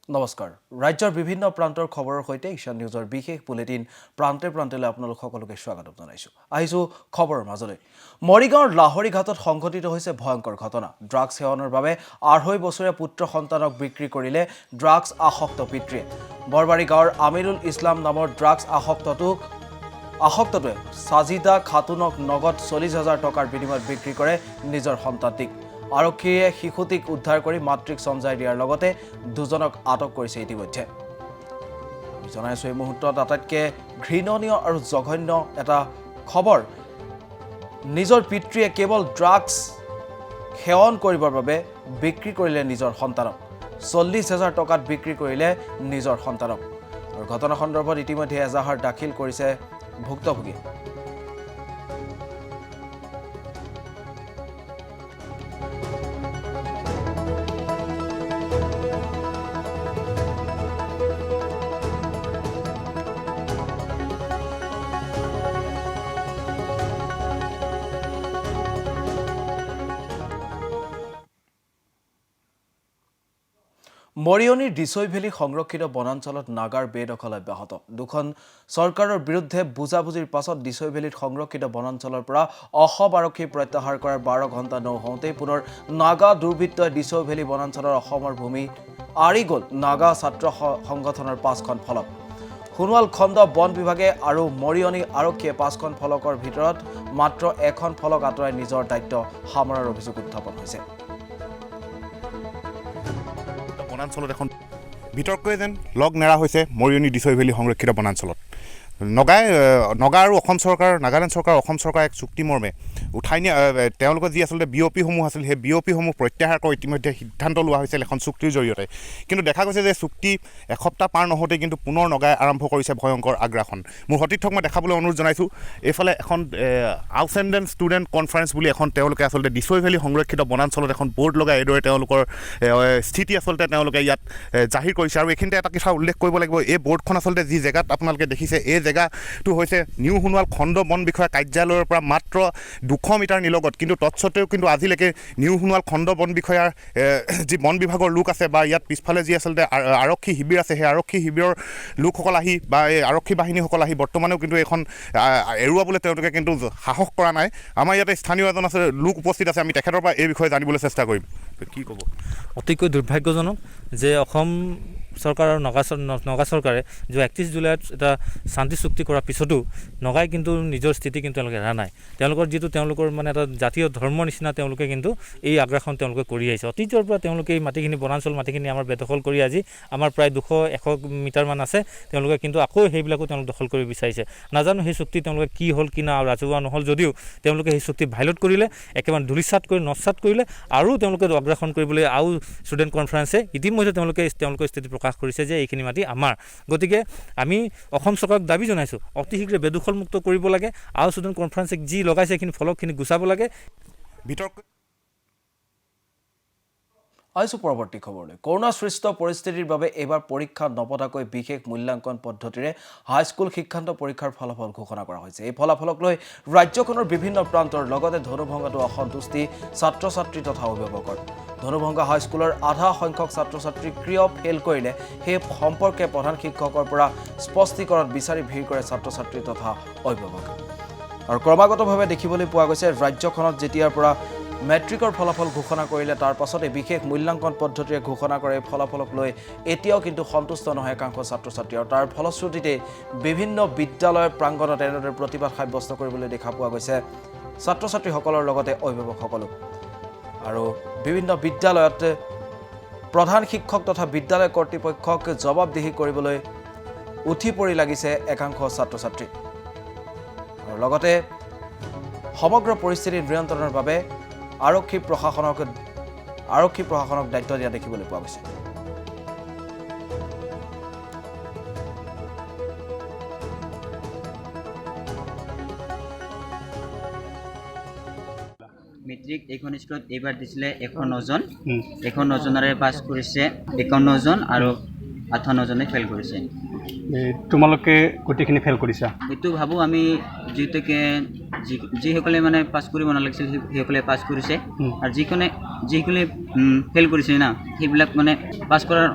নমস্কাৰ ৰাজ্যৰ বিভিন্ন প্ৰান্তৰ খবৰৰ সৈতে ঈশান নিউজৰ বিশেষ বুলেটিন প্ৰান্তে প্ৰান্তেলৈ আপোনালোক সকলোকে স্বাগত জনাইছো আহিছো খবৰৰ মাজলৈ মৰিগাঁৱৰ লাহৰি ঘাটত সংঘটিত হৈছে ভয়ংকৰ ঘটনা ড্ৰাগছ সেৱনৰ বাবে 2.5 বছৰীয়া পুত্ৰ সন্তানক বিক্ৰী কৰিলে ড্ৰাগছ আসক্ত পিতৃয়ে বৰবাৰী গাঁৱৰ আমিৰুল ইছলাম নামৰ ড্ৰাগছ আসক্তটোৱে সাজিদা খাতুনক নগদ 40,000 টকাৰ বিনিময়ত বিক্ৰী কৰে নিজৰ সন্তানটিক আৰক্ষীয়ে শিশুটিক উদ্ধাৰ কৰি মাতৃক সমজাই দিয়াৰ লগতে দুজনক আটক কৰিছে ইতিমধ্যে জনাইছো এই মুহূৰ্তত আটাইতকৈ ঘৃণনীয় আৰু জঘন্য এটা খবৰ নিজৰ পিতৃয়ে কেৱল ড্ৰাগছ সেৱন কৰিবৰ বাবে বিক্ৰী কৰিলে নিজৰ সন্তানক 40,000 টকাত বিক্ৰী কৰিলে নিজৰ সন্তানক আৰু ঘটনা সন্দৰ্ভত ইতিমধ্যে এজাহাৰ দাখিল কৰিছে ভুক্তভোগী মৰিয়নিৰ দিছৈভেলী সংৰক্ষিত বনাঞ্চলত নাগাৰ বেদখল অব্যাহত দুখন চৰকাৰৰ বিৰুদ্ধে বুজাবুজিৰ পাছত দিছৈভেলীত সংৰক্ষিত বনাঞ্চলৰ পৰা অসম আৰক্ষী প্ৰত্যাহাৰ কৰাৰ 12 ঘণ্টা নহওঁতেই পুনৰ নাগা দুৰ্বৃত্তই দিছৈভেলী বনাঞ্চলৰ অসমৰ ভূমি আৰি গ'ল নাগা ছাত্ৰ সংগঠনৰ 5খন ফলক সোণোৱাল খণ্ড বন বিভাগে আৰু মৰিয়নি আৰক্ষীয়ে 5খন ফলকৰ ভিতৰত মাত্ৰ এখন ফলক আঁতৰাই নিজৰ দায়িত্ব সামৰাৰ অভিযোগ উত্থাপন হৈছে বনাঞ্চলত এখন বিতৰ্কই যেন লগ নেৰা হৈছে মৰিয়নি দিছৈভেলী সংৰক্ষিত বনাঞ্চলত নগা আৰু অসম চৰকাৰ নাগালেণ্ড চৰকাৰ অসম চৰকাৰ এক চুক্তিমৰ্মে উঠাই নিয়া তেওঁলোকৰ যি আচলতে বিঅপিসমূহ আছিল সেই বিঅপিসমূহ প্ৰত্যাহাৰ কৰি ইতিমধ্যে সিদ্ধান্ত লোৱা হৈছিল এখন চুক্তিৰ জৰিয়তে কিন্তু দেখা গৈছে যে চুক্তি এসপ্তাহ পাৰ নহওঁতে কিন্তু পুনৰ নগাই আৰম্ভ কৰিছে ভয়ংকৰ আগ্ৰাসন মোৰ সতীৰ্থক মই দেখাবলৈ অনুৰোধ জনাইছোঁ এইফালে এখন আউটষ্টেণ্ডিং ষ্টুডেণ্ট কনফাৰেন্স বুলি এখন তেওঁলোকে আচলতে দিছৈভেলী সংৰক্ষিত বনাঞ্চলত এখন বৰ্ড লগাই এইদৰে তেওঁলোকৰ স্থিতি আচলতে তেওঁলোকে ইয়াত জাহিৰ কৰিছে আৰু এইখিনিতে এটা কথা উল্লেখ কৰিব লাগিব এই বৰ্ডখন আচলতে যি জেগাত আপোনালোকে দেখিছে এই জেগাটো হৈছে নিউ সোণোৱাল খণ্ড বন বিষয়া কাৰ্যালয়ৰ পৰা মাত্ৰ 200 মিটাৰ নিলগত কিন্তু তৎসত্ত্বেও কিন্তু আজিলৈকে নিউ সোণোৱাল খণ্ড বন বিষয়াৰ যি বন বিভাগৰ লোক আছে বা ইয়াত পিছফালে যি আচলতে আৰক্ষী শিবিৰ আছে সেই আৰক্ষী শিবিৰৰ লোকসকল আহি বা এই আৰক্ষী বাহিনীসকল আহি বৰ্তমানেও কিন্তু এখন এৰুৱাবলৈ তেওঁলোকে কিন্তু সাহস কৰা নাই আমাৰ ইয়াতে স্থানীয় এজন আছে লোক উপস্থিত আছে আমি তেখেতৰ পৰা এই বিষয়ে জানিবলৈ চেষ্টা কৰিম কি ক'ব অতিকৈ দুৰ্ভাগ্যজনক যে অসম চৰকাৰ আৰু নগা চৰকাৰে যে 31 জুলাইত এটা শান্তি চুক্তি কৰাৰ পিছতো নগাই কিন্তু নিজৰ স্থিতি কিন্তু তেওঁলোকে এৰা নাই তেওঁলোকৰ মানে এটা জাতীয় ধৰ্মৰ নিচিনা তেওঁলোকে কিন্তু এই আগ্ৰাসন তেওঁলোকে কৰি আহিছে অতীতৰ পৰা তেওঁলোকে এই মাটিখিনি বনাঞ্চল মাটিখিনি আমাৰ বেদখল কৰি আজি আমাৰ প্ৰায় 200-100 মিটাৰমান আছে তেওঁলোকে কিন্তু আকৌ সেইবিলাকো তেওঁলোকে দখল কৰিব বিচাৰিছে নাজানো সেই চুক্তি তেওঁলোকে কি হ'ল কি না ৰাজহুৱা নহ'ল যদিও তেওঁলোকে সেই চুক্তি ভাইলেট কৰিলে একেবাৰে ধুলিচাত কৰি নচাত কৰিলে আৰু তেওঁলোকে আগ্ৰাসন কৰিবলৈ আৰু ষ্টুডেণ্ট কনফাৰেন্সে ইতিমধ্যে তেওঁলোকৰ স্থিতি প্ৰকাশ কৰিছে যে এইখিনি মাটি আমাৰ গতিকে আমি অসম চৰকাৰক দাবী জনাইছোঁ অতি শীঘ্ৰে বেদখল মুক্ত কৰিব লাগে আৰু ষ্টুডেণ্ট কনফাৰেন্সে যি লগাইছে এইখিনি ফলকখিনি গুচাব লাগে বিতৰ্ক আহিছো পৰৱৰ্তী খবৰলৈ কৰোনা সৃষ্ট পৰিস্থিতিৰ বাবে এবাৰ পৰীক্ষা নপতাকৈ বিশেষ মূল্যাংকন পদ্ধতিৰে হাইস্কুল শিক্ষান্ত পৰীক্ষাৰ ফলাফল ঘোষণা কৰা হৈছে এই ফলাফলক লৈ ৰাজ্যখনৰ বিভিন্ন প্ৰান্তৰ লগতে ধনুভংগাটো অসন্তুষ্টি ছাত্ৰ ছাত্ৰী তথা অভিভাৱকৰ ধনুভংগা হাইস্কুলৰ আধা সংখ্যক ছাত্ৰ ছাত্ৰী কিয় ফেল কৰিলে সেই সম্পৰ্কে প্ৰধান শিক্ষকৰ পৰা স্পষ্টীকৰণ বিচাৰি ভিৰ কৰে ছাত্ৰ ছাত্ৰী তথা অভিভাৱক আৰু ক্ৰমাগতভাৱে দেখিবলৈ পোৱা গৈছে ৰাজ্যখনত যেতিয়াৰ পৰা মেট্ৰিকৰ ফলাফল ঘোষণা কৰিলে তাৰ পাছতে বিশেষ মূল্যাংকন পদ্ধতিৰে ঘোষণা কৰে ফলাফলক লৈ এতিয়াও কিন্তু সন্তুষ্ট নহয় একাংশ ছাত্ৰ ছাত্ৰী আৰু তাৰ ফলশ্ৰুতিতে বিভিন্ন বিদ্যালয়ৰ প্ৰাংগণত এনেদৰে প্ৰতিবাদ সাব্যস্ত কৰিবলৈ দেখা পোৱা গৈছে ছাত্ৰ ছাত্ৰীসকলৰ লগতে অভিভাৱকসকলো আৰু বিভিন্ন বিদ্যালয়ত প্ৰধান শিক্ষক তথা বিদ্যালয় কৰ্তৃপক্ষক জবাবদিহি কৰিবলৈ উঠি পৰি লাগিছে একাংশ ছাত্ৰ ছাত্ৰী আৰু লগতে সমগ্ৰ পৰিস্থিতি নিয়ন্ত্ৰণৰ বাবে আৰক্ষী প্ৰশাসনক দায়িত্ব দিয়া দেখিবলৈ পোৱা গৈছে মেট্ৰিক এইখন স্কুলত এইবাৰ দিছিলে 109 জনৰে পাছ কৰিছে 51 জন আৰু 58 জনে ফেল কৰিছে তোমালোকে গোটেইখিনি ফেল কৰিছা এইটো ভাবো আমি যেতিয়াকে যিসকলে মানে পাছ কৰিব নালাগিছিল সেইসকলে পাছ কৰিছে আৰু যিসকলে ফেল কৰিছে না সেইবিলাক মানে পাছ কৰাৰ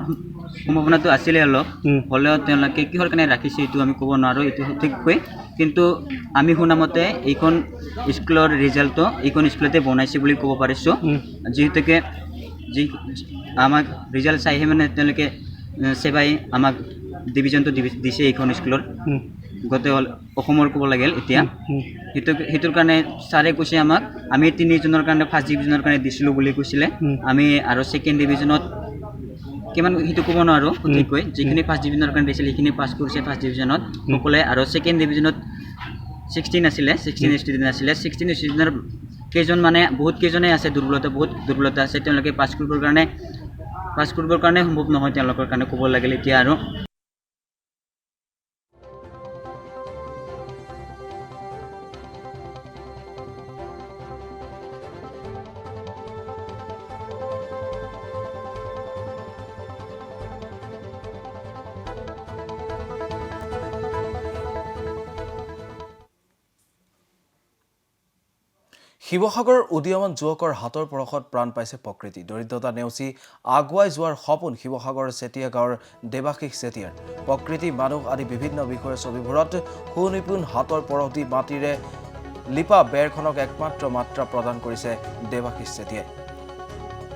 সম্ভাৱনাটো আছিলে অলপ হ'লেও তেওঁলোকে কিহৰ কাৰণে ৰাখিছে এইটো আমি ক'ব নোৱাৰোঁ এইটো সঠিককৈ কিন্তু আমি শুনামতে এইখন স্কুলৰ ৰিজাল্টটো এইখন স্কুলতে বনাইছে বুলি ক'ব পাৰিছোঁ যিহেতুকে যি আমাক ৰিজাল্ট চাইহে মানে তেওঁলোকে সেৱাই আমাক ডিভিজনটো দিছে এইখন স্কুলৰ গোটেই অসমৰ ক'ব লাগিল এতিয়া সেইটোৰ কাৰণে ছাৰে কৈছে আমাক আমি 3জনৰ কাৰণে ফাৰ্ষ্ট ডিভিজনৰ কাৰণে দিছিলোঁ বুলি কৈছিলে আমি আৰু ছেকেণ্ড ডিভিজনত কিমান সেইটো ক'ব নোৱাৰোঁ সঠিককৈ যিখিনি ফাৰ্ষ্ট ডিভিজনৰ কাৰণে দিছিলে সেইখিনি পাছ কৰিছে ফাৰ্ষ্ট ডিভিজনত সকলোৱে আৰু ছেকেণ্ড ডিভিজনত 16 আছিলে 16 ষ্টুডেণ্ট আছিলে 16 ষ্টুডেণ্টৰ কেইজন মানে বহুত কেইজনে আছে বহুত দুৰ্বলতা আছে তেওঁলোকে পাছ কৰিবৰ কাৰণে সম্ভৱ নহয় তেওঁলোকৰ কাৰণে ক'ব লাগিল এতিয়া আৰু শিৱসাগৰৰ উদীয়মান যুৱকৰ হাতৰ পৰশত প্ৰাণ পাইছে প্ৰকৃতি দৰিদ্ৰতা নেওচি আগুৱাই যোৱাৰ সপোন শিৱসাগৰৰ চেতিয়া গাঁৱৰ দেৱাশীষ চেতিয়াৰ প্ৰকৃতি মানুহ আদি বিভিন্ন বিষয়ৰ ছবিবোৰত সুনিপুণ হাতৰ পৰশ দি মাটিৰে লিপা বেৰখনক একমাত্ৰ মাত্ৰা প্ৰদান কৰিছে দেৱাশীষ চেতিয়াই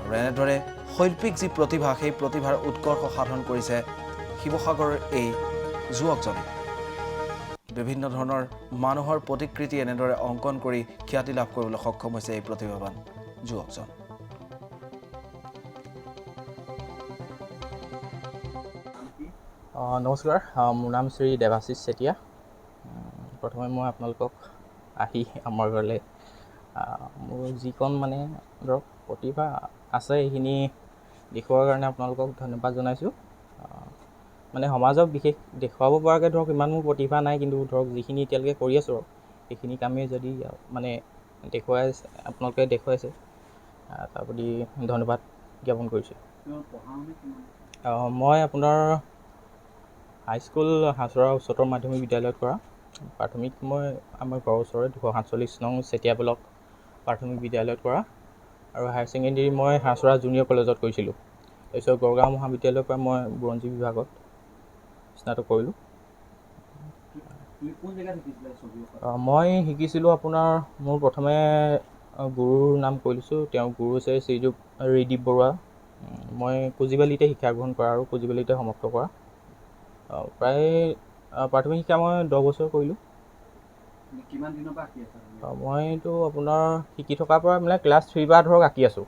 আৰু এনেদৰে শৈল্পিক যি প্ৰতিভা সেই প্ৰতিভাৰ উৎকৰ্ষ সাধন কৰিছে শিৱসাগৰৰ এই যুৱকজনে বিভিন্ন ধৰণৰ মানুহৰ প্ৰতিকৃতি এনেদৰে অংকন কৰি খ্যাতি লাভ কৰিবলৈ সক্ষম হৈছে এই প্ৰতিভাৱান যুৱকজন নমস্কাৰ মোৰ নাম শ্ৰী দেৱাশীষ চেতিয়া প্ৰথমে মই আপোনালোকক আহি আমাৰ ঘৰলৈ মোৰ যিকণ মানে ধৰক প্ৰতিভা আছে এইখিনি দেখুওৱাৰ কাৰণে আপোনালোকক ধন্যবাদ জনাইছোঁ মানে সমাজক বিশেষ দেখুৱাব পৰাকৈ ধৰক ইমান মোৰ প্ৰতিভা নাই কিন্তু ধৰক যিখিনি এতিয়ালৈকে কৰি আছোঁ সেইখিনি কামেই যদি মানে আপোনালোকে দেখুৱাইছে তাৰ প্ৰতি ধন্যবাদ জ্ঞাপন কৰিছোঁ মই আপোনাৰ হাইস্কুল হাঁচৰা উচ্চতৰ মাধ্যমিক বিদ্যালয়ত কৰা প্ৰাথমিক মই আমাৰ ঘৰৰ ওচৰৰে 247 নং চেতিয়া ব্লক প্ৰাথমিক বিদ্যালয়ত কৰা আৰু হায়াৰ ছেকেণ্ডেৰী মই হাঁচৰা জুনিয়ৰ কলেজত কৰিছিলোঁ তাৰপিছত গড়গাঁও মহাবিদ্যালয়ৰ পৰা মই বুৰঞ্জী বিভাগত স্নাতক কৰিলোঁ মই শিকিছিলোঁ আপোনাৰ মোৰ প্ৰথমে গুৰুৰ নাম কৈ লৈছোঁ তেওঁৰ গুৰু হৈছে শ্ৰীযুত ঋদীপ বৰুৱা মই কুজিবালিতে শিক্ষা গ্ৰহণ কৰা আৰু কুজিবালিতে সমাপ্ত কৰা প্ৰায় প্ৰাথমিক শিক্ষা মই 10 বছৰ কৰিলোঁ মইতো আপোনাৰ শিকি থকাৰ পৰা মানে ক্লাছ 3 পৰা ধৰক আঁকি আছোঁ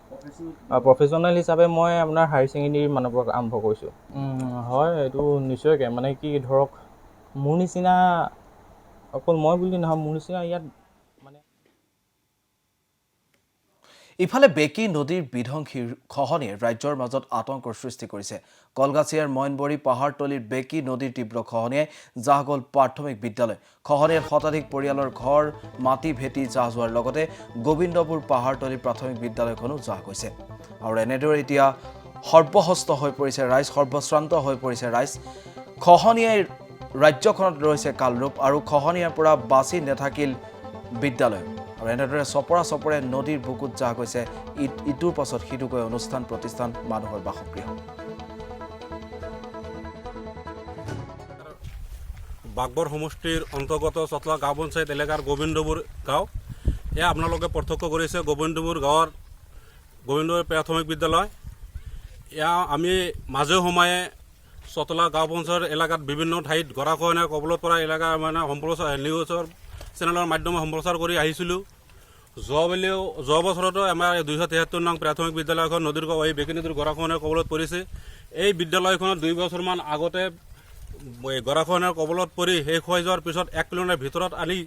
প্ৰফেশ্যনেল হিচাপে মই আপোনাৰ হায়াৰ ছেকেণ্ডেৰী মানৰ পৰা আৰম্ভ কৰিছোঁ হয় এইটো নিশ্চয়কৈ মানে কি ধৰক মোৰ নিচিনা অকল মই বুলি নহয় মোৰ নিচিনা ইয়াত মানে ইফালে বেকী নদীৰ বিধ্বংসী খহনীয়ে ৰাজ্যৰ মাজত আতংকৰ সৃষ্টি কৰিছে কলগাছিয়াৰ মইনবৰী পাহাৰতলীৰ বেকী নদীৰ তীব্ৰ খহনীয়াই জাহ গ'ল প্ৰাথমিক বিদ্যালয় খহনীয়াত শতাধিক পৰিয়ালৰ ঘৰ মাটি ভেটি জাহ যোৱাৰ লগতে গোবিন্দপুৰ পাহাৰতলীৰ প্ৰাথমিক বিদ্যালয়খনো জাহ গৈছে আৰু এনেদৰে এতিয়া সৰ্বহস্ত হৈ পৰিছে ৰাইজ সৰ্বশ্ৰান্ত হৈ পৰিছে ৰাইজ খহনীয়াই ৰাজ্যখনত ৰৈছে কালৰূপ আৰু খহনীয়াৰ পৰা বাচি নাথাকিল বিদ্যালয় আৰু এনেদৰে চপৰে নদীৰ বুকুত জাহ গৈছে ইটোৰ পাছত সিটোকৈ অনুষ্ঠান প্ৰতিষ্ঠান মানুহৰ বাসগৃহ বাগবৰ সমষ্টিৰ অন্তৰ্গত চতলা গাঁও পঞ্চায়ত এলেকাৰ গোবিন্দপুৰ গাঁও এয়া আপোনালোকে প্ৰত্যক্ষ কৰিছে গোবিন্দপুৰ গাঁৱৰ গোবিন্দপুৰ প্ৰাথমিক বিদ্যালয় এয়া আমি মাজে সময়ে চতলা গাঁও পঞ্চায়ত এলেকাত বিভিন্ন ঠাইত গৰাখহনীয়াৰ কবলত পৰা এলেকা মানে নিউজৰ চেনেলৰ মাধ্যমে সম্প্ৰচাৰ কৰি আহিছিলোঁ যোৱা বছৰতো আমাৰ 273 নং প্ৰাথমিক বিদ্যালয়খন নদীৰ এই বেকী নদীৰ গৰাখহনীয়াৰ কবলত পৰিছে এই বিদ্যালয়খনত 2 বছৰমান আগতে গৰাখহনীয়াৰ কবলত পৰি শেষ হৈ যোৱাৰ পিছত 1 কিলোমিটাৰ ভিতৰত আনি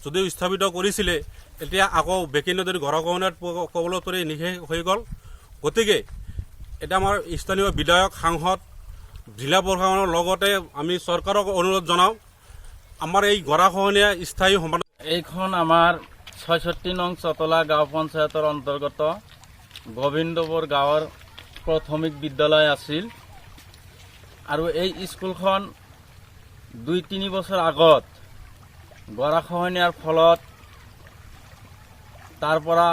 যদিও স্থাপিত কৰিছিলে এতিয়া আকৌ বেকী নদীৰ গৰাখহনীয়াৰ কবলত পৰি নিশেষ হৈ গ'ল গতিকে এটা আমাৰ স্থানীয় বিধায়ক সাংসদ জিলা প্ৰশাসনৰ লগতে আমি চৰকাৰক অনুৰোধ জনাওঁ আমাৰ এই গৰাখহনীয়া স্থায়ী সমাধান এইখন আমাৰ 66 নং চতলা গাঁও পঞ্চায়তৰ অন্তৰ্গত গোবিন্দপুৰ গাঁৱৰ প্ৰাথমিক বিদ্যালয় আছিল আৰু এই স্কুলখন 2-3 বছৰ আগত গৰাখহনীয়াৰ ফলত তাৰ পৰা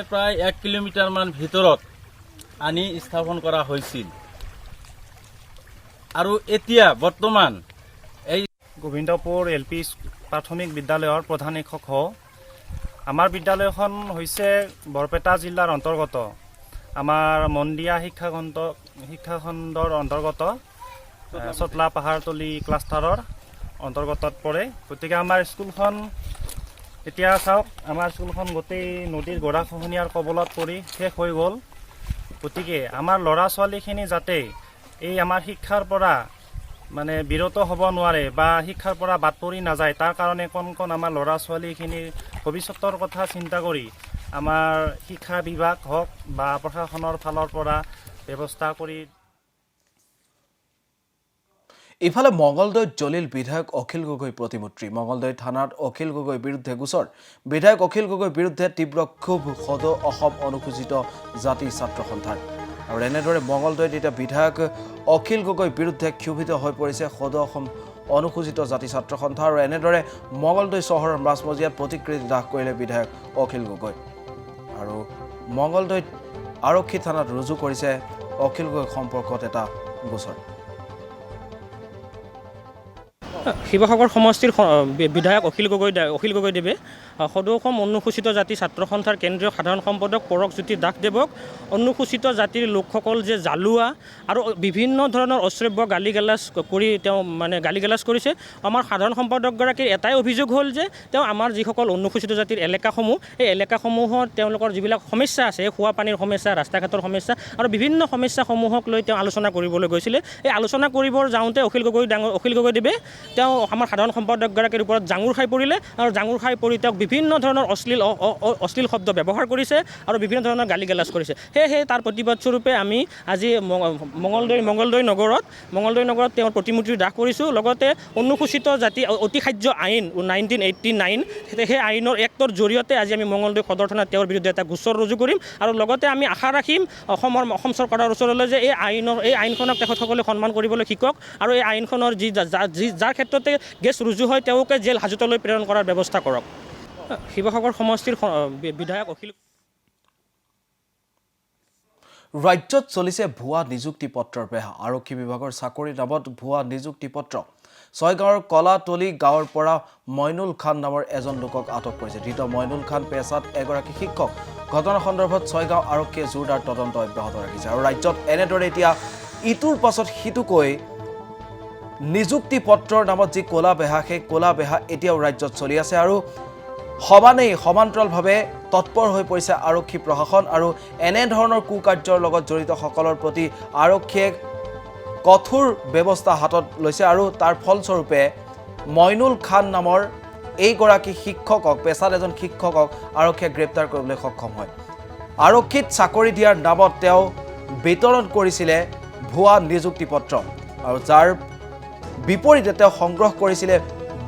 প্ৰায় 1 কিলোমিটাৰমান ভিতৰত আনি স্থাপন কৰা হৈছিল আৰু এতিয়া বৰ্তমান এই গোবিন্দপুৰ LP প্ৰাথমিক বিদ্যালয়ৰ প্ৰধান শিক্ষক হওঁ। আমাৰ বিদ্যালয়খন হৈছে বৰপেটা জিলাৰ অন্তৰ্গত আমাৰ মন্দিয়া শিক্ষাখণ্ডৰ অন্তৰ্গত চতলা পাহাৰতলী ক্লাষ্টাৰৰ অন্তৰ্গতত পৰে। গতিকে আমাৰ স্কুলখন এতিয়া চাওক, আমাৰ স্কুলখন গোটেই নদীৰ গৰাখহনীয়াৰ কবলত পৰি শেষ হৈ গ'ল। গতিকে আমাৰ ল'ৰা ছোৱালীখিনি যাতে এই আমাৰ শিক্ষাৰ পৰা মানে বিৰত হ'ব নোৱাৰে বা শিক্ষাৰ পৰা বাদ পৰি নাযায়, তাৰ কাৰণে কণ আমাৰ ল'ৰা ছোৱালীখিনিৰ ভৱিষ্যতৰ কথা চিন্তা কৰি আমাৰ শিক্ষা বিভাগ হওক বা প্ৰশাসনৰ ফালৰ পৰা ব্যৱস্থা কৰি। ইফালে মঙ্গলদৈত জলিল বিধায়ক অখিল গগৈ প্ৰতিমূৰ্তি। মঙ্গলদৈ থানাত অখিল গগৈৰ বিৰুদ্ধে গোচৰ। বিধায়ক অখিল গগৈৰ বিৰুদ্ধে তীব্ৰ ক্ষোভ সদৌ অসম অনুসূচিত জাতি ছাত্ৰ সন্থাৰ। আৰু এনেদৰে মঙ্গলদৈত এতিয়া বিধায়ক অখিল গগৈৰ বিৰুদ্ধে ক্ষোভিত হৈ পৰিছে সদৌ অসম অনুসূচিত জাতি ছাত্ৰ সন্থা। আৰু এনেদৰে মঙ্গলদৈ চহৰৰ মাজমজিয়াত প্ৰতিক্ৰিয়া দাখ কৰিলে বিধায়ক অখিল গগৈ। আৰু মঙ্গলদৈত আৰক্ষী থানাত ৰুজু কৰিছে অখিল গগৈ সম্পৰ্কত এটা গোচৰ। শিৱসাগৰ সমষ্টিৰ বিধায়ক অখিল গগৈদেৱে সদৌ অসম অনুসূচিত জাতি ছাত্ৰ সন্থাৰ কেন্দ্ৰীয় সাধাৰণ সম্পাদক পৰকজ্যোতি দাসদেৱক অনুসূচিত জাতিৰ লোকসকল যে জালুৱা আৰু বিভিন্ন ধৰণৰ অশ্ৰব্য গালি গালাজ কৰিছে। আমাৰ সাধাৰণ সম্পাদকগৰাকীৰ এটাই অভিযোগ হ'ল যে তেওঁ আমাৰ যিসকল অনুসূচিত জাতিৰ এলেকাসমূহ, এই এলেকাসমূহত তেওঁলোকৰ যিবিলাক সমস্যা আছে, খোৱা পানীৰ সমস্যা, ৰাস্তা ঘাটৰ সমস্যা আৰু বিভিন্ন সমস্যাসমূহক লৈ তেওঁ আলোচনা কৰিবলৈ গৈছিলে। এই আলোচনা কৰিবৰ যাওঁতে অখিল গগৈদেৱে তেওঁ আমাৰ সাধাৰণ সম্পাদকগৰাকীৰ ওপৰত জাঙুৰ খাই পৰিলে আৰু জাঙুৰ খাই পৰি তেওঁক বিভিন্ন ধৰণৰ অশ্লীল শব্দ ব্যৱহাৰ কৰিছে আৰু বিভিন্ন ধৰণৰ গালি গালাজ কৰিছে। সেয়েহে তাৰ প্ৰতিবাদ স্বৰূপে আমি আজি মঙ্গলদৈ নগৰত তেওঁৰ প্ৰতিমূৰ্তি দাহ কৰিছোঁ। লগতে অনুসূচিত জাতি অতিসাহ্য আইন 1989 সেই আইনৰ এক্টৰ জৰিয়তে আজি আমি মঙ্গলদৈ সদৰ থানাত তেওঁৰ বিৰুদ্ধে এটা গোচৰ ৰুজু কৰিম। আৰু লগতে আমি আশা ৰাখিম অসম চৰকাৰৰ ওচৰলৈ যে এই আইনখনক তেখেতসকলে সন্মান কৰিবলৈ শিকক আৰু এই আইনখনৰ যাৰ ক্ষেত্ৰতে গেছ ৰুজু হয় তেওঁকে জেল হাজতলৈ প্ৰেৰণ কৰাৰ ব্যৱস্থা কৰক। শিৱসাগৰ সমষ্টিৰ বিধায়ক অখিল। ৰাজ্যত চলিছে ভুৱা নিযুক্তি পত্ৰৰ বেহা। আৰক্ষী বিভাগৰ চাকৰিৰ নামত ভুৱা নিযুক্তি পত্ৰ। ছয়গাঁৱৰ কলাতলি গাঁৱৰ পৰা মইনুল খান নামৰ এজন লোকক আটক কৰিছে। ধৃত মইনুল খান পেছাত এগৰাকী শিক্ষক। ঘটনা সন্দৰ্ভত ছয়গাঁও আৰক্ষীয়ে জোৰদাৰ তদন্ত অব্যাহত ৰাখিছে। আৰু ৰাজ্যত এনেদৰে এতিয়া ইটোৰ পাছত সিটোকৈ নিযুক্তি পত্ৰৰ নামত যি ক'লা বেহা, সেই ক'লা বেহা এতিয়াও ৰাজ্যত চলি আছে। আৰু সমান্তৰালভাৱে তৎপৰ হৈ পৰিছে আৰক্ষী প্ৰশাসন। আৰু এনেধৰণৰ কুকাৰ্যৰ লগত জড়িতসকলৰ প্ৰতি আৰক্ষীয়ে কঠোৰ ব্যৱস্থা হাতত লৈছে। আৰু তাৰ ফলস্বৰূপে মইনুল খান নামৰ এইগৰাকী শিক্ষকক, পেছাত এজন শিক্ষকক আৰক্ষীয়ে গ্ৰেপ্তাৰ কৰিবলৈ সক্ষম হয়। আৰক্ষীত চাকৰি দিয়াৰ নামত তেওঁ বিতৰণ কৰিছিলে ভুৱা নিযুক্তি পত্ৰ আৰু যাৰ বিপৰীতে তেওঁ সংগ্ৰহ কৰিছিলে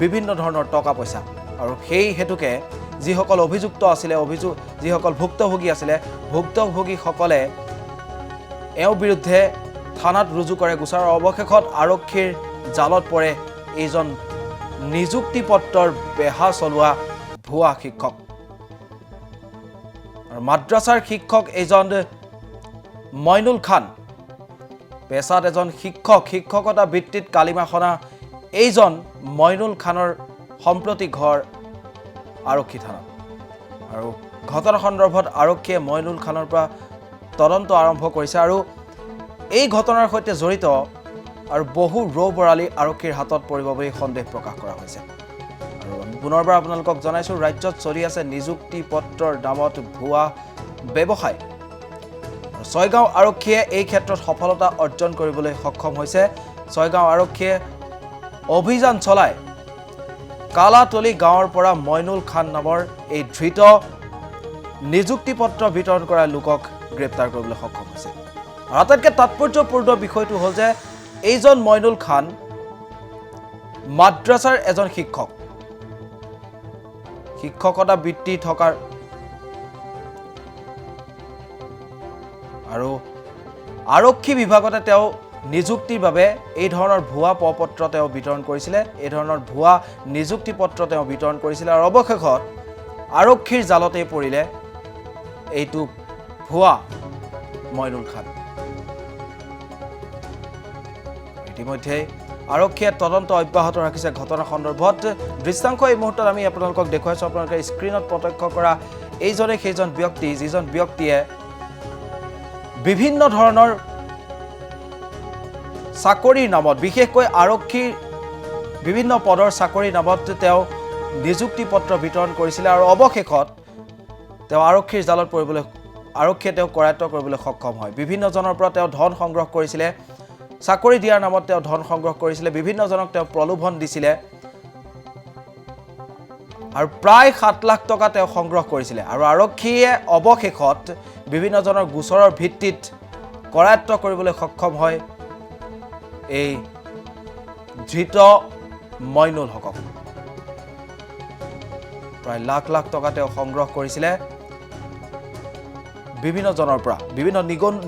বিভিন্ন ধৰণৰ টকা পইচা। আৰু সেই হেতুকে যিসকল অভিযুক্ত আছিলে, যিসকল ভুক্তভোগী আছিলে, ভুক্তভোগীসকলে এওঁৰ বিৰুদ্ধে থানাত ৰুজু কৰে গোচৰ। অৱশেষত আৰক্ষীৰ জালত পৰে এইজন নিযুক্তি পত্ৰৰ বেহা চলোৱা ভুৱা শিক্ষক। আৰু মাদ্ৰাছাৰ শিক্ষক এইজন মইনুল খান, পেছাত এজন শিক্ষকতা বৃত্তিত কালিমা খনা এইজন মইনুল খানৰ সম্প্ৰতি ঘৰ আৰক্ষী থানাত। আৰু ঘটনা সন্দৰ্ভত আৰক্ষীয়ে মইনুল খানৰ পৰা তদন্ত আৰম্ভ কৰিছে। আৰু এই ঘটনাৰ সৈতে জড়িত আৰু বহু ৰৌ-বৰালি আৰক্ষীৰ হাতত পৰিব বুলি সন্দেহ প্ৰকাশ কৰা হৈছে। আৰু পুনৰবাৰ আপোনালোকক জনাইছোঁ, ৰাজ্যত চলি আছে নিযুক্তি পত্ৰৰ নামত ভুৱা ব্যৱসায়। ছয়গাঁও আৰক্ষীয়ে এই ক্ষেত্ৰত সফলতা অৰ্জন কৰিবলৈ সক্ষম হৈছে। ছয়গাঁও আৰক্ষীয়ে অভিযান চলাই কালাতলি গাঁৱৰ পৰা মইনুল খান নামৰ এই ধৃত নিযুক্তি পত্ৰ বিতৰণ কৰা লোকক গ্ৰেপ্তাৰ কৰিবলৈ সক্ষম হৈছে। আৰু আটাইতকৈ তাৎপৰ্যপূৰ্ণ বিষয়টো হ'ল যে এইজন মইনুল খান মাদ্ৰাছাৰ এজন শিক্ষকতা বৃত্তি থকাৰ আৰু আৰক্ষী বিভাগতে তেওঁ নিযুক্তিৰ বাবে এই ধৰণৰ ভুৱা পত্ৰ তেওঁ বিতৰণ কৰিছিলে, এই ধৰণৰ ভুৱা নিযুক্তি পত্ৰ তেওঁ বিতৰণ কৰিছিলে। আৰু অৱশেষত আৰক্ষীৰ জালতেই পৰিলে এইটো ভুৱা মইনুল খান। ইতিমধ্যে আৰক্ষীয়ে তদন্ত অব্যাহত ৰাখিছে ঘটনা সন্দৰ্ভত। দৃশ্যাংশ এই মুহূৰ্তত আমি আপোনালোকক দেখুৱাইছোঁ। আপোনালোকে স্ক্ৰীণত প্ৰত্যক্ষ কৰা এইজনে সেইজন ব্যক্তি, যিজন ব্যক্তিয়ে বিভিন্ন ধৰণৰ চাকৰিৰ নামত, বিশেষকৈ আৰক্ষীৰ বিভিন্ন পদৰ চাকৰিৰ নামত তেওঁ নিযুক্তি পত্ৰ বিতৰণ কৰিছিলে আৰু অৱশেষত তেওঁ আৰক্ষীৰ জালত পৰিবলৈ, আৰক্ষীয়ে তেওঁক কৰায়ত্ব কৰিবলৈ সক্ষম হয়। বিভিন্নজনৰ পৰা তেওঁ ধন সংগ্ৰহ কৰিছিলে, চাকৰি দিয়াৰ নামত তেওঁ ধন সংগ্ৰহ কৰিছিলে, বিভিন্নজনক তেওঁ প্ৰলোভন দিছিলে আৰু প্ৰায় 7 লাখ টকা তেওঁ সংগ্ৰহ কৰিছিলে। আৰু আৰক্ষীয়ে অৱশেষত বিভিন্নজনৰ গোচৰৰ ভিত্তিত কৰায়ত্ব কৰিবলৈ সক্ষম হয় এই ধৃত মইনুল হকক। প্ৰায় লাখ লাখ টকা তেওঁ সংগ্ৰহ কৰিছিলে বিভিন্নজনৰ পৰা। বিভিন্ন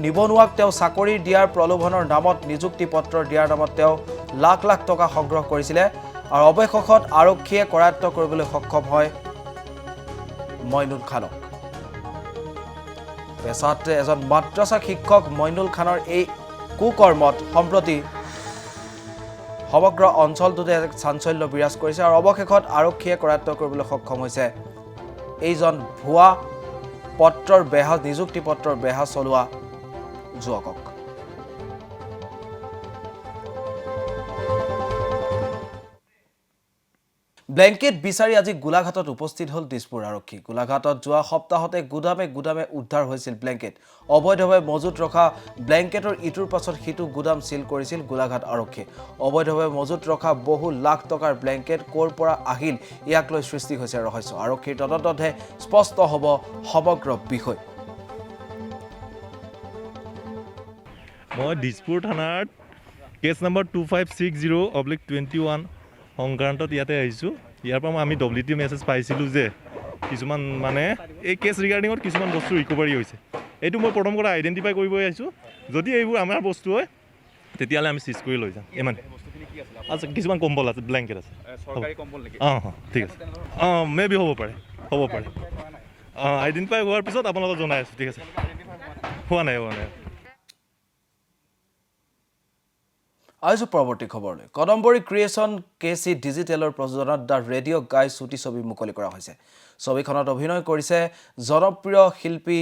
নিবনুৱাক তেওঁ চাকৰি দিয়াৰ প্ৰলোভনৰ নামত, নিযুক্তি পত্ৰ দিয়াৰ নামত তেওঁ লাখ লাখ টকা সংগ্ৰহ কৰিছিলে আৰু অৱশেষত আৰক্ষীয়ে কৰায়ত্ব কৰিবলৈ সক্ষম হয় মইনুল খানক। পেছাত এজন মাদ্ৰাছা শিক্ষক মইনুল খানৰ এই কুকৰ্মত সম্প্ৰতি সমগ্ৰ অঞ্চলটোতে এক চাঞ্চল্য বিৰাজ কৰিছে আৰু অৱশেষত আৰক্ষীয়ে কৰায়ত্ব কৰিবলৈ সক্ষম হৈছে এইজন ভুৱা পত্ৰৰ বেহা, নিযুক্তি পত্ৰৰ বেহা চলোৱা যুৱকক। ব্লেংকেট বিচাৰি আজি গোলাঘাটত উপস্থিত হ'ল দিছপুৰ আৰক্ষী। গোলাঘাটত যোৱা সপ্তাহতে গুদামে গুদামে উদ্ধাৰ হৈছিল ব্লেংকেট। অবৈধভাৱে মজুত ৰখা ব্লেংকেটৰ ইটোৰ পাছত সিটো গুদাম চিল কৰিছিল গোলাঘাট আৰক্ষীয়ে। অবৈধভাৱে মজুত ৰখা বহু লাখ টকাৰ ব্লেংকেট ক'ৰ পৰা আহিল, ইয়াক লৈ সৃষ্টি হৈছে ৰহস্য। আৰক্ষীৰ তদন্ততহে স্পষ্ট হ'ব সমগ্ৰ বিষয়। মই দিছপুৰ থানাত কেছ নম্বৰ 2560/21 সংক্ৰান্তত ইয়াতে আহিছোঁ। ইয়াৰ পৰা আমি WT মেছেজ পাইছিলোঁ যে কিছুমান মানে এই কেছ ৰিগাৰ্ডিঙত কিছুমান বস্তু ৰিকভাৰী হৈছে। এইটো মই প্ৰথম কথা আইডেণ্টিফাই কৰিব আহিছোঁ। যদি এইবোৰ আমাৰ বস্তু হয় তেতিয়াহ'লে আমি চিজ কৰি লৈ যাম। ইমান আচ্ছা, কিছুমান কম্বল আছে, ব্লেংকেট আছে। ঠিক আছে, মে বি হ'ব পাৰে। আইডেণ্টিফাই হোৱাৰ পিছত আপোনালোকক জনাই আছোঁ। ঠিক আছে, হোৱা নাই। আইছো পৰৱৰ্তী খবৰলৈ। কদম্বৰী ক্ৰিয়েশ্যন KC ডিজিটেলৰ প্ৰযোজনাত দ্য ৰেডিঅ' গাই চুটি ছবি মুকলি কৰা হৈছে। ছবিখনত অভিনয় কৰিছে জনপ্ৰিয় শিল্পী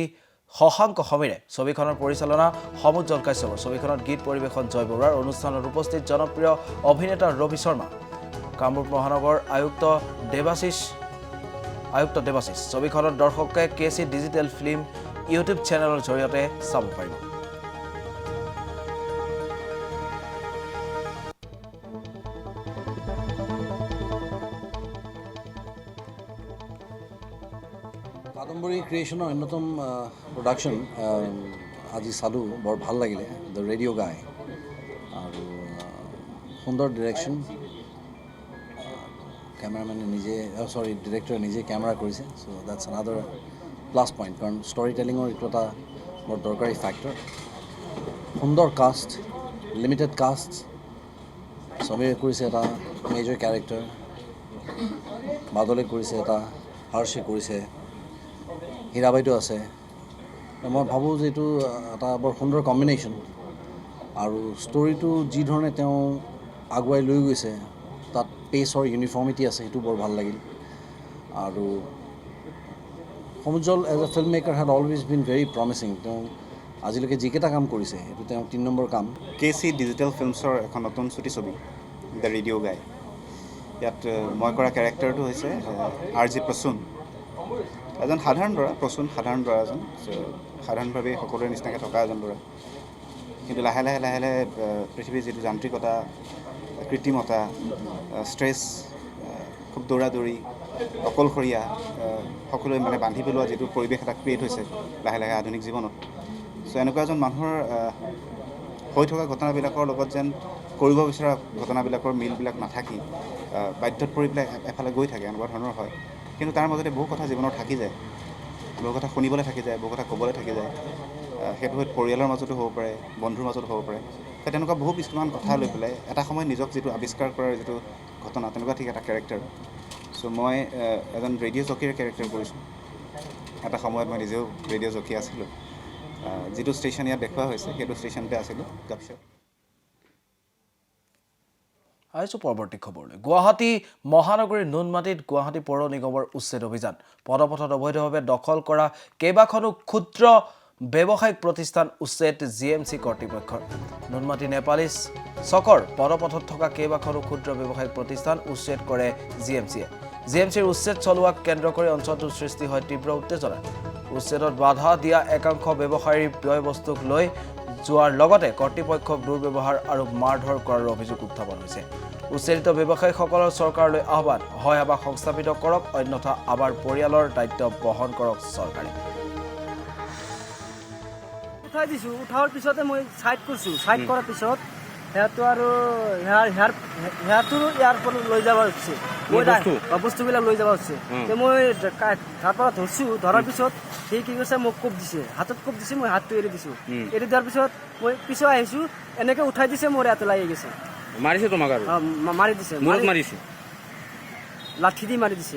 শশাংক সমীৰে। ছবিখনৰ পৰিচালনা সমুজ্জ্বল কাশ্যপৰ। ছবিখনত গীত পৰিৱেশন জয় বৰুৱাৰ। অনুষ্ঠানত উপস্থিত জনপ্ৰিয় অভিনেতা ৰবি শৰ্মা, কামৰূপ মহানগৰ আয়ুক্ত দেৱাশিষ। ছবিখনত দৰ্শকে KC ডিজিটেল ফিল্ম ইউটিউব চেনেলৰ জৰিয়তে চাব পাৰিব। কাদম্বৰী ক্ৰিয়েশ্যনৰ অন্যতম প্ৰডাকশ্যন আজি চালোঁ, বৰ ভাল লাগিলে। দ্য ৰেডিঅ' গাই, আৰু সুন্দৰ ডিৰেকশ্যন। কেমেৰামেনে ডিৰেক্টৰে নিজে কেমেৰা কৰিছে। চ' দেটছ আনাডাৰ প্লাছ পইণ্ট, কাৰণ ষ্টৰি টেলিঙৰ এইটো এটা বৰ দৰকাৰী ফেক্টৰ। সুন্দৰ কাষ্ট, লিমিটেড কাষ্ট। সমীৰে কৰিছে এটা মেজৰ কেৰেক্টাৰ, বাদলে কৰিছে এটা, হৰ্ষে কৰিছে, হীৰাবাইটো আছে। মই ভাবোঁ যে এইটো এটা বৰ সুন্দৰ কম্বিনেশ্যন। আৰু ষ্টৰিটো যি ধৰণে তেওঁ আগুৱাই লৈ গৈছে, তাত পেচৰ ইউনিফৰ্মিটি আছে, সেইটো বৰ ভাল লাগিল। আৰু Samujjal as a film maker had always been very promising. তেওঁ আজিলৈকে যিকেইটা কাম কৰিছে, সেইটো তেওঁ 3 নম্বৰ কাম। KC ডিজিটেল ফিল্মছৰ এখন নতুন চুটি ছবি দ্য ৰেডিঅ' গাই। ইয়াত মই কৰা কেৰেক্টাৰটো হৈছে RJ প্ৰসূন, এজন সাধাৰণ ল'ৰা। প্ৰসূন সাধাৰণ ল'ৰা এজন, সাধাৰণভাৱে সকলোৰে নিচিনাকৈ থকা এজন ল'ৰা। কিন্তু লাহে লাহে পৃথিৱীৰ যিটো যান্ত্ৰিকতা, কৃত্ৰিমতা, ষ্ট্ৰেছ, খুব দৌৰা-দৌৰি, অকলশৰীয়া, সকলোৱে মানে বান্ধি পেলোৱা যিটো পৰিৱেশ এটা ক্ৰিয়েট হৈছে লাহে লাহে আধুনিক জীৱনত। চ' এনেকুৱা এজন মানুহৰ হৈ থকা ঘটনাবিলাকৰ লগত যেন কৰিব বিচৰা ঘটনাবিলাকৰ মিলবিলাক নাথাকি বাধ্যত পৰি পেলাই এফালে গৈ থাকে, এনেকুৱা ধৰণৰ হয়। কিন্তু তাৰ মাজতে বহু কথা জীৱনত থাকি যায়, বহু কথা শুনিবলৈ থাকি যায়, বহু কথা ক'বলৈ থাকি যায়। সেইটো হয়তো পৰিয়ালৰ মাজতো হ'ব পাৰে, বন্ধুৰ মাজতো হ'ব পাৰে। তেনেকুৱা বহু কিছুমান কথা লৈ পেলাই এটা সময়ত নিজক যিটো আৱিষ্কাৰ কৰাৰ যিটো ঘটনা, তেনেকুৱা ঠিক এটা কেৰেক্টাৰ। চ' মই এজন ৰেডিঅ' জকিৰ কেৰেক্টাৰ কৰিছোঁ। এটা সময়ত মই নিজেও ৰেডিঅ' জকি আছিলোঁ। যিটো ষ্টেচন ইয়াত দেখুওৱা হৈছে সেইটো ষ্টেচনতে আছিলোঁ গাপশ্ব। আহিছোঁ পৰৱৰ্তী খবৰলৈ। গুৱাহাটী মহানগৰীৰ নুনমাটিত গুৱাহাটী পৌৰ নিগমৰ উচ্ছেদ অভিযান। পদপথত অবৈধভাৱে দখল কৰা কেইবাখনো ক্ষুদ্ৰ ব্যৱসায়িক প্ৰতিষ্ঠান উচ্ছেদ GMC কৰ্তৃপক্ষৰ। নুনমাটি নেপালী চকৰ পদপথত থকা কেইবাখনো ক্ষুদ্ৰ ব্যৱসায়িক প্ৰতিষ্ঠান উচ্ছেদ কৰে GMCয়ে। GMCৰ উচ্ছেদ চলোৱাক কেন্দ্ৰ কৰি অঞ্চলটোৰ সৃষ্টি হয় তীব্ৰ উত্তেজনা। উচ্ছেদত বাধা দিয়া একাংশ ব্যৱসায়ীৰ ব্যয়বস্তুক লৈ যোৱাৰ লগতে কৰ্তৃপক্ষক দুৰ্ব্যৱহাৰ আৰু মাৰধৰ কৰাৰ অভিযোগ উত্থাপন হৈছে। উচ্ছেদিত ব্যৱসায়ীসকলৰ চৰকাৰলৈ আহ্বান, হয় আবাস সংস্থাপিত কৰক, অন্যথা আমাৰ পৰিয়ালৰ দায়িত্ব বহন কৰক চৰকাৰে। উঠাই দিছোঁ, উঠাৰ পিছতে মই ছাইড কৰিছোঁ। ছাইড কৰাৰ পিছত সিহঁতো আৰু সিহঁতো ইয়াৰ পৰা লৈ যাব হৈছে, বস্তুবিলাক লৈ যাব হৈছে। মই তাৰ পৰা ধৰিছোঁ, ধৰাৰ পিছত সি কি কৈছে মোক কোব দিছে, হাতত কোব দিছে, মই হাতটো এৰি দিছোঁ। এৰি দিয়াৰ পিছত মই পিছত আহিছোঁ, এনেকৈ উঠাই দিছে, মোৰ ইয়াতে লাগি গৈছে। মাৰিছে তোমাক আৰু মাৰি দিছে, মাৰিছে লাঠি দি মাৰি দিছে।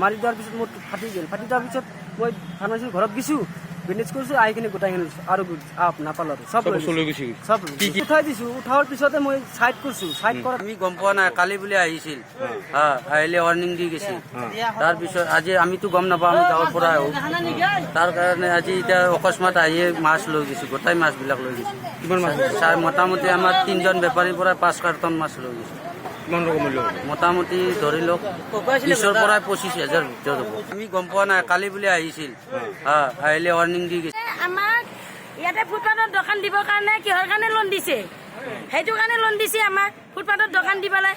মাৰি দিয়াৰ পিছত মোৰ ফাটি গ'ল। ফাটি দিয়াৰ পিছত মই ফাৰ্মাচীৰ ঘৰত গৈছোঁ, বেণ্ডেজ কৰিছোঁ, আহি কিনে গোটাইখিনি আৰু নাপালোঁ আৰু চব উঠাই দিছোঁ। উঠাৰ পিছতে মই ছাইড কৰিছোঁ। ছাইড কৰা আমি গম পোৱা নাই, কালি বুলি আহিছিল, আহিলে ৱাৰ্ণিং দি গৈছিল। তাৰপিছত আজি আমিতো গম নাপাওঁ, আমি গাঁৱৰ পৰা আহোঁ, তাৰ কাৰণে আজি এতিয়া অকস্মাত আহিয়ে মাছ লৈ গৈছোঁ, গোটাই মাছবিলাক লৈ গৈছোঁ। কিমান মাছ? মোটামুটি আমাৰ 3জন বেপাৰীৰ পৰা 5 কাৰ্টন মাছ লৈ গৈছোঁ। কিমান ৰকম মূল্য? মোটামুটি ধৰি লওক 20,000 পৰা 25,000 ভিতৰত হ'ব। আমি গম পোৱা নাই, কালি বুলি আহিছিল, আহিলে ৱাৰ্ণিং দি গৈছে। আমাক ইয়াতে ফুটপাথত দোকান দিবৰ কাৰণে কিহৰ কাৰণে লোন দিছে? সেইটো কাৰণে লোন দিছে আমাক, ফুটপাথত দোকান দিবলৈ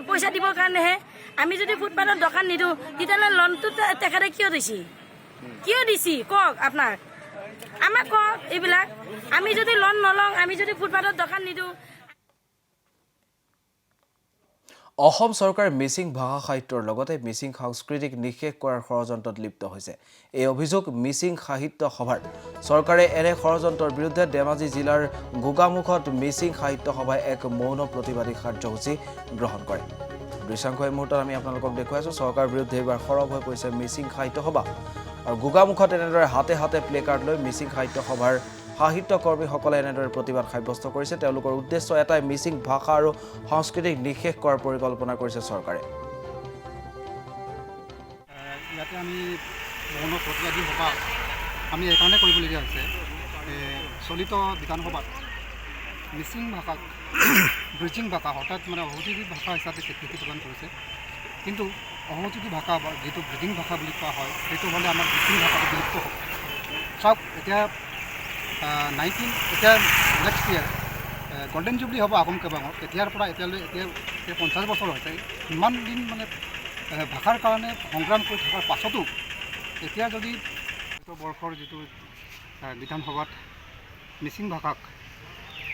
পইচা দিবৰ কাৰণেহে। আমি যদি ফুটপাথত দোকান নিদিওঁ তেতিয়াহ'লে লোনটো তেখেতে কিয় দিছে? কিয় দিছে কওক আপোনাক, আমাক কওক এইবিলাক। আমি যদি লোন নলওঁ, আমি যদি ফুটপাথত দোকান নিদিওঁ। অসম চৰকাৰে মিচিং ভাষা সাহিত্যৰ লগতে মিচিং সংস্কৃতিক নিষেধ কৰাৰ ষড়যন্ত্ৰত লিপ্ত হৈছে। এই অভিযোগ মিচিং সাহিত্য সভাৰ। চৰকাৰে এনে ষড়যন্ত্ৰৰ বিৰুদ্ধে ধেমাজি জিলাৰ গোগামুখত মিচিং সাহিত্য সভাই এক মৌন প্ৰতিবাদী কাৰ্যসূচী গ্ৰহণ কৰে। দৃশ্যাংশ এই মুহূৰ্তত আমি আপোনালোকক দেখুৱাইছোঁ। চৰকাৰৰ বিৰুদ্ধে এইবাৰ সৰব হৈ পৰিছে মিচিং সাহিত্য সভা। আৰু গোগামুখত এনেদৰে হাতে হাতে প্লে কাৰ্ড লৈ মিচিং সাহিত্য সভাৰ সাহিত্য কৰ্মীসকলে এনেদৰে প্ৰতিবাদ সাব্যস্ত কৰিছে। তেওঁলোকৰ উদ্দেশ্য এটাই, মিচিং ভাষা আৰু সংস্কৃতিক নিষেধ কৰাৰ পৰিকল্পনা কৰিছে চৰকাৰে। ইয়াতে আমি মৌন প্ৰতিবাদী সভা আমি এইকাৰণে কৰিবলগীয়া হৈছে, চলিত বিধানসভাত মিচিং ভাষাক ব্ৰিজিং ভাষা অৰ্থাৎ অসহযোগী ভাষা হিচাপে স্বীকৃতি প্ৰদান কৰিছে। কিন্তু অসহযোগী ভাষা বা যিটো ব্ৰিজিং ভাষা বুলি কোৱা হয়, সেইটো হ'লে আমাৰ মিচিং ভাষাটো বিলুপ্ত হ'ব। চাওক, এতিয়া এতিয়া নেক্সট ইয়েৰ গল্ডেন জুবলি হ'ব আহোম কেবাঙৰ। তেতিয়াৰ পৰা এতিয়া 50 বছৰ হৈছে। ইমান দিন ভাষাৰ কাৰণে সংগ্ৰাম কৰি থকাৰ পাছতো এতিয়া যদি বৰ্ষৰ যিটো বিধানসভাত মিচিং ভাষাক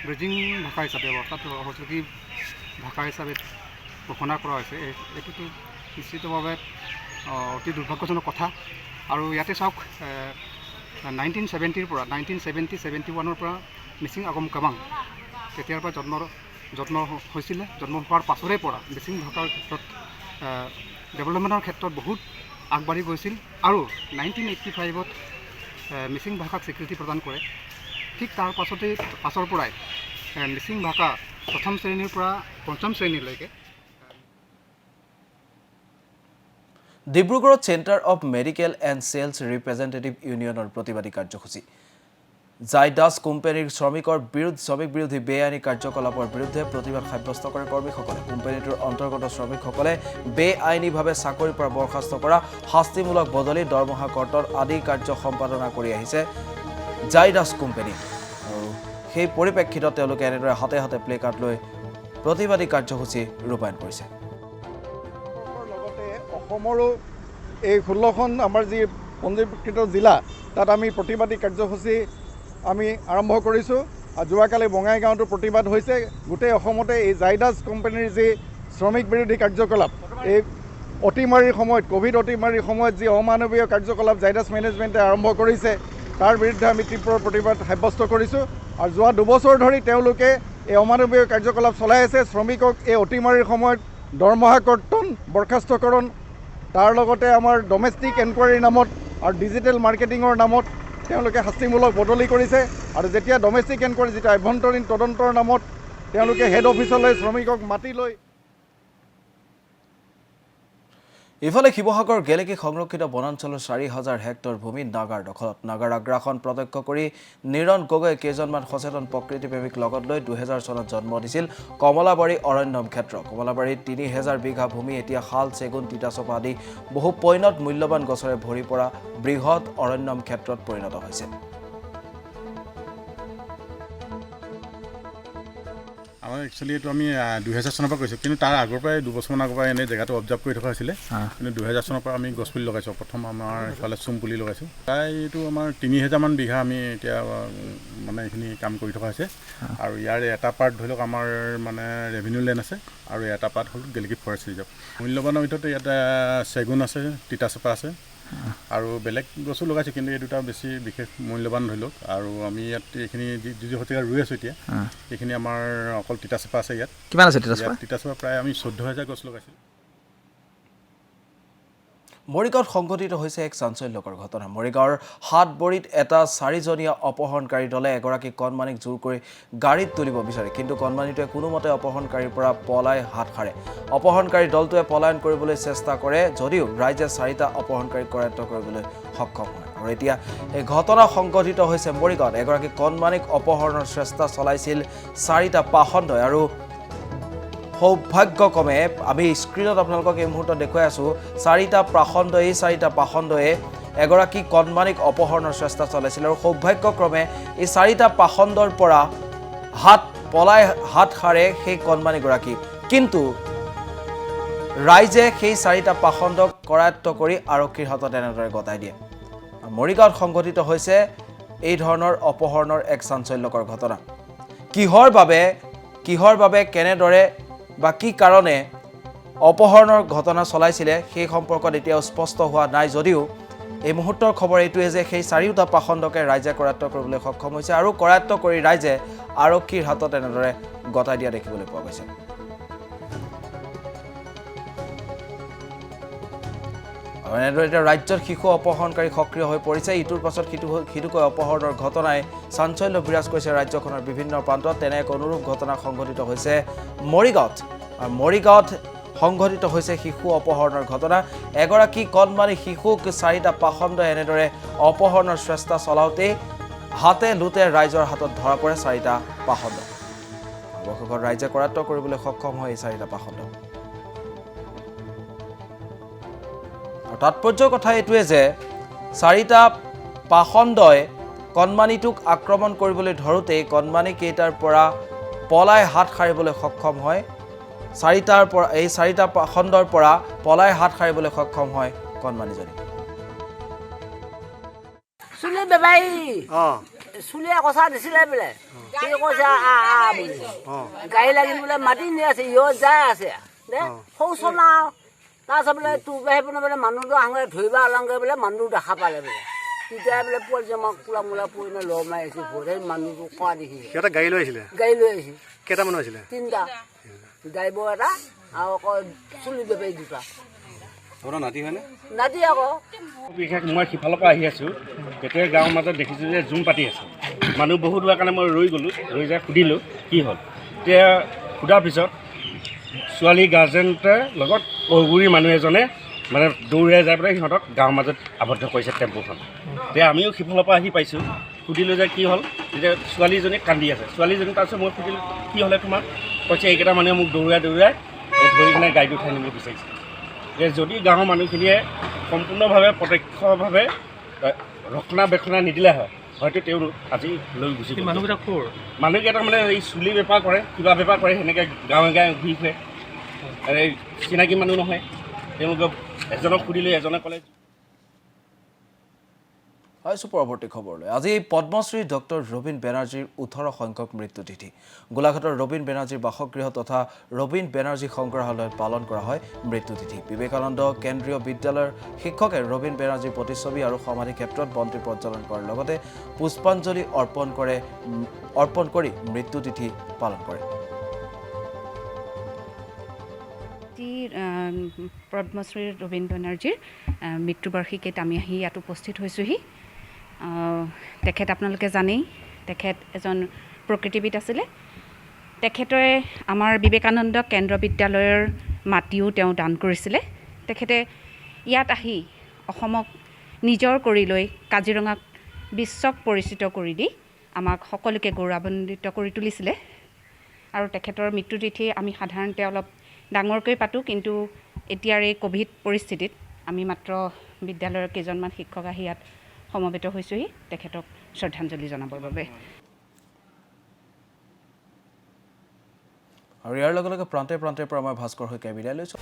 ব্ৰিজিং ভাষা হিচাপে অৰ্থাৎ সহযোগী ভাষা হিচাপে ঘোষণা কৰা হৈছে, এইটোতো নিশ্চিতভাৱে অতি দুৰ্ভাগ্যজনক কথা। আৰু ইয়াতে চাওক, 1970-ৰ পৰা 1970-71ৰ পৰা মিচিং আহোম কেবাং তেতিয়াৰ পৰা জন্ম হৈছিলে। জন্ম হোৱাৰ পাছৰে পৰা মিচিং ভাষাৰ ক্ষেত্ৰত ডেভেলপমেণ্টৰ ক্ষেত্ৰত বহুত আগবাঢ়ি গৈছিল। আৰু 1985ত মিচিং ভাষাক স্বীকৃতি প্ৰদান কৰে। ঠিক তাৰ পাছৰ পৰাই মিচিং ভাষা 1ম শ্ৰেণীৰ পৰা 5ম শ্ৰেণীলৈকে। ডিব্ৰুগড়ত centre of medical and sales representative ইউনিয়নৰ প্ৰতিবাদী কাৰ্যসূচী। জাইডাছ কোম্পানীৰ শ্ৰমিক বিৰোধী বেআইনী কাৰ্যকলাপৰ বিৰুদ্ধে প্ৰতিবাদ সাব্যস্ত কৰে কৰ্মীসকলে। কোম্পানীটোৰ অন্তৰ্গত শ্ৰমিকসকলে বেআইনীভাৱে চাকৰিৰ পৰা বৰ্খাস্ত কৰা, শাস্তিমূলক বদলি, দৰমহা কৰ্তন আদি কাৰ্য সম্পাদনা কৰি আহিছে জাইডাছ কোম্পানী। আৰু সেই পৰিপ্ৰেক্ষিতত তেওঁলোকে এনেদৰে হাতে হাতে প্লে কাৰ্ড লৈ প্ৰতিবাদী কাৰ্যসূচী ৰূপায়ণ কৰিছে। অসমৰো এই 16খন আমাৰ যি পঞ্জীকৃত জিলা, তাত আমি প্ৰতিবাদী কাৰ্যসূচী আমি আৰম্ভ কৰিছোঁ। যোৱাকালি বঙাইগাঁৱতো প্ৰতিবাদ হৈছে। গোটেই অসমতে এই জাইডাছ কোম্পানীৰ যি শ্ৰমিক বিৰোধী কাৰ্যকলাপ, এই অতিমাৰীৰ সময়ত, ক'ভিড অতিমাৰীৰ সময়ত যি অমানৱীয় কাৰ্যকলাপ জাইডাছ মেনেজমেণ্টে আৰম্ভ কৰিছে, তাৰ বিৰুদ্ধে আমি তীব্ৰ প্ৰতিবাদ সাব্যস্ত কৰিছোঁ। আৰু যোৱা 2 বছৰ ধৰি তেওঁলোকে এই অমানৱীয় কাৰ্যকলাপ চলাই আছে। শ্ৰমিকক এই অতিমাৰীৰ সময়ত দৰমহা কৰ্তন, বৰ্খাস্তকৰণ, তাৰ লগতে আমাৰ ডমেষ্টিক এনকুৱাৰীৰ নামত আৰু ডিজিটেল মাৰ্কেটিঙৰ নামত তেওঁলোকে শাস্তিমূলক বদলি কৰিছে আৰু যেতিয়া ডমেষ্টিক এনকোৱাৰী যেতিয়া আভ্যন্তৰীণ তদন্তৰ নামত তেওঁলোকে হেড অফিচলৈ শ্ৰমিকক মাতি লৈ ইফালে শিৱসাগৰ গেলেকী সংৰক্ষিত বনাঞ্চলৰ 4,000 হেক্টৰ ভূমি নাগাৰ দখলত নাগাৰ আগ্ৰাসন প্ৰত্যক্ষ কৰি নীৰণ গগৈ কেইজনমান সচেতন প্ৰকৃতিপ্ৰেমীক লগত লৈ 2000 চনত জন্ম দিছিল কমলাবাৰী অৰণ্যম ক্ষেত্ৰ কমলাবাৰীত 3000 বিঘা ভূমি এতিয়া শাল চেগুন তিতাচপা আদি বহু পৈণত মূল্যৱান গছৰে ভৰি পৰা বৃহৎ অৰণ্যম ক্ষেত্ৰত পৰিণত হৈছে আমাৰ একচুৱেলি এইটো আমি 2000 চনৰ পৰা কৈছোঁ কিন্তু তাৰ আগৰ পৰাই 2 বছৰমান আগৰ পৰা এনেই জেগাটো অবজাৰ্ভ কৰি থকা হৈছিলে কিন্তু 2000 চনৰ পৰা আমি গছপুলি লগাইছোঁ প্ৰথম আমাৰ ইফালে চুম পুলি লগাইছোঁ প্ৰায় এইটো আমাৰ 3000 মান বিঘা আমি এতিয়া মানে এইখিনি কাম কৰি থকা হৈছে আৰু ইয়াৰ এটা পাৰ্ট ধৰি লওক আমাৰ মানে ৰেভিনিউ লেণ্ড আছে আৰু এটা পাৰ্ট হ'ল গেলেকী ফৰেষ্ট ৰিজাৰ্ভ মূল্যৱানৰ ভিতৰত ইয়াতে চেগুন আছে তিতাচপা আছে আৰু বেলেগ গছো লগাইছে কিন্তু এই দুটা বেছি বিশেষ মূল্যৱান ধৰি লওক আৰু আমি ইয়াত এইখিনি যি শতিকা ৰুই আছোঁ এতিয়া এইখিনি আমাৰ অকল তিতাচপা আছে ইয়াত কিমান আছে তিতাচপা তিতাচপা প্ৰায় আমি 14000 গছ লগাইছোঁ মৰিগাঁৱত সংঘটিত হৈছে এক চাঞ্চল্যকৰ ঘটনা মৰিগাঁৱৰ হাতবৰিত এটা 4জনীয়া অপহৰণকাৰী দলে এগৰাকী কণমানিক জোৰ কৰি গাড়ীত তুলিব বিচাৰে কিন্তু কণমানিটোৱে কোনোমতে অপহৰণকাৰীৰ পৰা পলাই হাত সাৰে অপহৰণকাৰী দলটোৱে পলায়ন কৰিবলৈ চেষ্টা কৰে যদিও ৰাইজে 4টা অপহৰণকাৰীক কৰায়ত্ব কৰিবলৈ সক্ষম হয় আৰু এতিয়া এই ঘটনা সংঘটিত হৈছে মৰিগাঁৱত এগৰাকী কণমানিক অপহৰণৰ চেষ্টা চলাইছিল 4টা পাখণ্ডই আৰু সৌভাগ্যক্ৰমে আমি স্ক্ৰীনত আপোনালোকক এই মুহূৰ্তত দেখুৱাই আছোঁ 4টা পাখণ্ডয়ে এগৰাকী কণমানিক অপহৰণৰ চেষ্টা চলাইছিল আৰু সৌভাগ্যক্ৰমে এই 4টা পাখণ্ডৰ পৰা হাত সাৰে সেই কণমানিগৰাকী কিন্তু ৰাইজে সেই 4টা পাখণ্ডক কৰায়ত্ব কৰি আৰক্ষীৰ হাতত এনেদৰে গতাই দিয়ে মৰিগাঁৱত সংঘটিত হৈছে এই ধৰণৰ অপহৰণৰ এক চাঞ্চল্যকৰ ঘটনা কিহৰ বাবে কেনেদৰে বা কি কাৰণে অপহৰণৰ ঘটনা চলাইছিলে সেই সম্পৰ্কত এতিয়াও স্পষ্ট হোৱা নাই যদিও এই মুহূৰ্তৰ খবৰ এইটোৱে যে সেই 4টা পাখণ্ডকে ৰাইজে কৰায়ত্ব কৰিবলৈ সক্ষম হৈছে আৰু কৰায়ত্ব কৰি ৰাইজে আৰক্ষীৰ হাতত এনেদৰে গতাই দিয়া দেখিবলৈ পোৱা গৈছে আৰু এনেদৰে এতিয়া ৰাজ্যৰ শিশু অপহৰণকাৰী সক্ৰিয় হৈ পৰিছে ইটোৰ পাছত সিটোকৈ অপহৰণৰ ঘটনাই চাঞ্চল্য বিৰাজ কৰিছে ৰাজ্যখনৰ বিভিন্ন প্ৰান্তত তেনে এক অনুৰূপ ঘটনা সংঘটিত হৈছে মৰিগাঁৱত আৰু মৰিগাঁৱত সংঘটিত হৈছে শিশু অপহৰণৰ ঘটনা এগৰাকী কণমানি শিশুক 4টা পাখণ্ডই এনেদৰে অপহৰণৰ চেষ্টা চলাওঁতেই হাতে লুতে ৰাইজৰ হাতত ধৰা পৰে 4টা পাখণ্ড অৱশেষত ৰাইজে কৰায়ত্ব কৰিবলৈ সক্ষম হয় এই 4টা পাখণ্ড তাৎপৰ্যৰ কথা এইটোৱে যে 4টা পাখণ্ডই কণমানিটোক আক্ৰমণ কৰিবলৈ ধৰোঁতেই কণমানি কেইটাৰ পৰা পলাই হাত সাৰিবলৈ সক্ষম হয় 4টা পাখণ্ডৰ পৰা পলাই হাত সাৰিবলৈ সক্ষম হয় কণমানিজনী চুলি বেবাই চুলিয়ে কচা দিছিলে বোলে সি কৈছে বুলি গাড়ী লাগি বোলে মাতি নি আছে ইহঁত যাই আছে দে সৌ চনা তাৰপিছত বোলে তোৰ বাঢ়ি পিনে বোলে মানুহটো আহোঁগে ধৰিব ওলাওঁগে বোলে মানুহটো দেখা পালে বোলে তেতিয়া বোলে পোৱালি জমা কোলা মোলা পৰি ল মাৰি আহিছোঁ সেই মানুহটো কোৱা দেখিছে সিহঁতে গাড়ী লৈ আহিছিলে কেইটা মানুহ আছিলে 3টা ড্ৰাইভাৰ এটা আৰু আকৌ চুলি বেপাৰী 2টা আপোনাৰ নাতি হয়নে নাতি আকৌ বিশেষ মই সিফালৰ পৰা আহি আছোঁ তেতিয়া গাঁৱৰ মাজত দেখিছোঁ যে জুম পাতি আছে মানুহ বহুত হোৱাৰ কাৰণে মই ৰৈ গ'লোঁ ৰৈ যাই সুধিলোঁ কি হ'ল তেতিয়া সোধাৰ পিছত ছোৱালী গাৰ্জেণ্টে লগত অগুৰি মানুহ এজনে মানে দৌৰাই যাই পেলাই সিহঁতক গাঁৱৰ মাজত আবদ্ধ কৰিছে টেম্পুখন তেতিয়া আমিও সিফালৰ পৰা আহি পাইছোঁ সুধিলোঁ যে কি হ'ল তেতিয়া ছোৱালীজনী কান্দি আছে ছোৱালীজনী তাৰপিছত মই সুধিলোঁ কি হ'লে তোমাৰ কৈছে এইকেইটা মানুহে মোক দৌৰাই ধৰি কিনে গাড়ীটো উঠাই নিব বিচাৰিছে যে যদি গাঁৱৰ মানুহখিনিয়ে সম্পূৰ্ণভাৱে প্ৰত্যক্ষভাৱে ৰক্ষণাবেক্ষণা নিদিলে হয় হয়তো তেওঁলোক আজি লৈ গুচি গ'ল মানুহকেইটা মানে এই চুলি বেপাৰ কৰে কিবা বেপাৰ কৰে সেনেকৈ গাঁৱে ঘূৰি ফুৰে এই চিনাকি মানুহ নহয় তেওঁলোকক এজনক সুধিলে এজনে ক'লে আহিছোঁ পৰৱৰ্তী খবৰলৈ আজি পদ্মশ্ৰী ডক্টৰ ৰবীন বেনাৰ্জীৰ 18 সংখ্যক মৃত্যুতিথি গোলাঘাটৰ ৰবীন বেনাৰ্জীৰ বাসগৃহ তথা ৰবীন বেনাৰ্জী সংগ্ৰহালয়ত পালন কৰা হয় মৃত্যুতিথি বিবেকানন্দ কেন্দ্ৰীয় বিদ্যালয়ৰ শিক্ষকে ৰবীন বেনাৰ্জীৰ প্ৰতিচ্ছবি আৰু সমাধি ক্ষেত্ৰত বন্তি প্ৰজ্বলন কৰাৰ লগতে পুষ্পাঞ্জলি অৰ্পণ কৰি মৃত্যুতিথি পালন কৰে পদ্মশ্ৰী ৰবীন বেনাৰ্জীৰ মৃত্যুবাৰ্ষিকীত আমি আহি ইয়াত উপস্থিত হৈছোঁহি তেখেত আপোনালোকে জানেই তেখেত এজন প্ৰকৃতিবিদ আছিলে তেখেতৰে আমাৰ বিবেকানন্দ কেন্দ্ৰ বিদ্যালয়ৰ মাটিও তেওঁ দান কৰিছিলে তেখেতে ইয়াত আহি অসমক নিজৰ কৰি লৈ কাজিৰঙাক বিশ্বক পৰিচিত কৰি দি আমাক সকলোকে গৌৰৱান্বিত কৰি তুলিছিলে আৰু তেখেতৰ মৃত্যু তিথি আমি সাধাৰণতে অলপ ডাঙৰকৈ পাতোঁ কিন্তু এতিয়াৰ এই কোভিড পৰিস্থিতিত আমি মাত্ৰ বিদ্যালয়ৰ কেইজনমান শিক্ষক আহি ইয়াত সমবেত হৈছোহি তেখেতক শ্ৰদ্ধাঞ্জলি জনাবৰ বাবে আৰু ইয়াৰ লগে লগে প্ৰান্তে প্ৰান্তেৰ পৰা মই ভাস্কৰ শইকীয়াই বিদায় লৈছোঁ